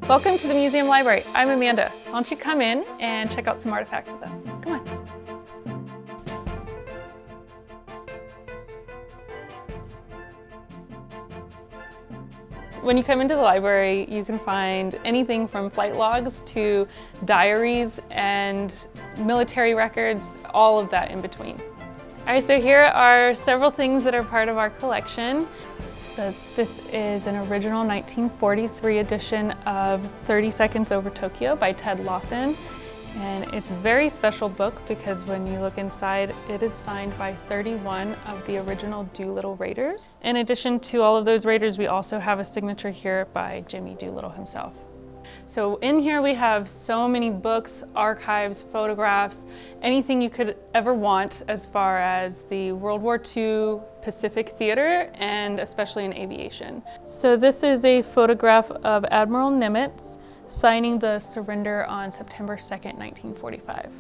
Welcome to the museum library. I'm Amanda. Why don't you come in and check out some artifacts with us? Come on. When you come into the library, you can find anything from flight logs to diaries and military records, all of that in between. All right, so here are several things that are part of our collection. So this is an original 1943 edition of 30 Seconds Over Tokyo by Ted Lawson. And it's a very special book because when you look inside, it is signed by 31 of the original Doolittle Raiders. In addition to all of those Raiders, we also have a signature here by Jimmy Doolittle himself. So in here we have so many books, archives, photographs, anything you could ever want as far as the World War II Pacific theater and especially in aviation. So this is a photograph of Admiral Nimitz signing the surrender on September 2nd, 1945.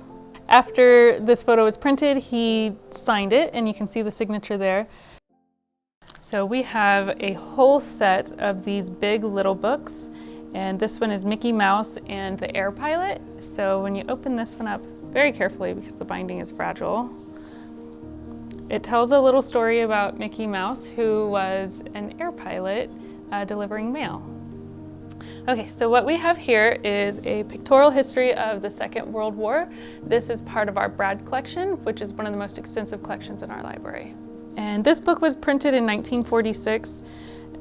After this photo was printed, he signed it and you can see the signature there. So we have a whole set of these big little books. And this one is Mickey Mouse and the Air Pilot. So when you open this one up very carefully because the binding is fragile, it tells a little story about Mickey Mouse, who was an air pilot delivering mail. Okay, so what we have here is a pictorial history of the Second World War. This is part of our Brad collection, which is one of the most extensive collections in our library. And this book was printed in 1946.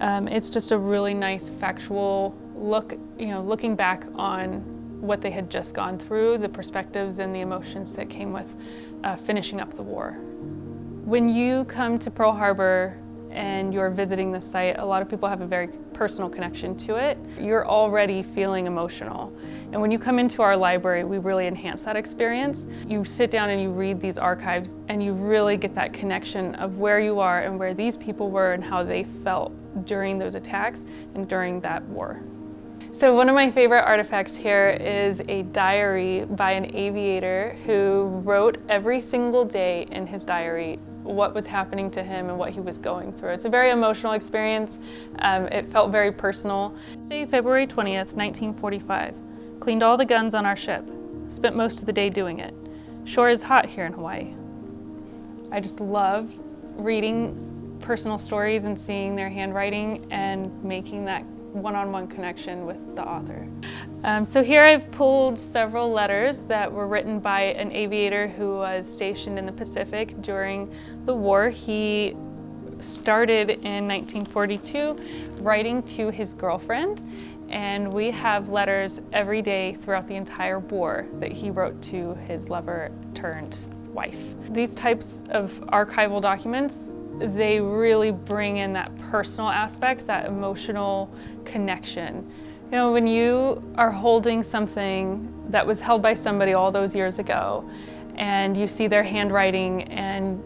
It's just a really nice factual look, looking back on what they had just gone through, the perspectives and the emotions that came with finishing up the war. When you come to Pearl Harbor and you're visiting the site, a lot of people have a very personal connection to it. You're already feeling emotional. And when you come into our library, we really enhance that experience. You sit down and you read these archives and you really get that connection of where you are and where these people were and how they felt during those attacks and during that war. So one of my favorite artifacts here is a diary by an aviator who wrote every single day in his diary what was happening to him and what he was going through. It's a very emotional experience. It felt very personal. Say February 20th, 1945. Cleaned all the guns on our ship. Spent most of the day doing it. Shore is hot here in Hawaii. I just love reading personal stories and seeing their handwriting and making that one-on-one connection with the author. So here I've pulled several letters that were written by an aviator who was stationed in the Pacific during the war. He started in 1942 writing to his girlfriend, and we have letters every day throughout the entire war that he wrote to his lover turned wife. These types of archival documents, they really bring in that personal aspect, that emotional connection. When you are holding something that was held by somebody all those years ago, and you see their handwriting and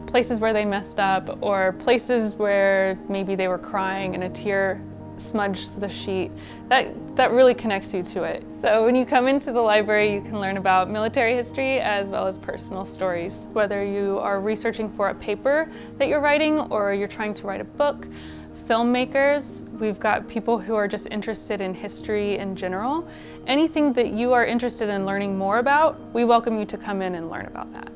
places where they messed up, or places where maybe they were crying and a tear smudged the sheet, that really connects you to it. So when you come into the library, you can learn about military history as well as personal stories. Whether you are researching for a paper that you're writing or you're trying to write a book, filmmakers, we've got people who are just interested in history in general. Anything that you are interested in learning more about, we welcome you to come in and learn about that.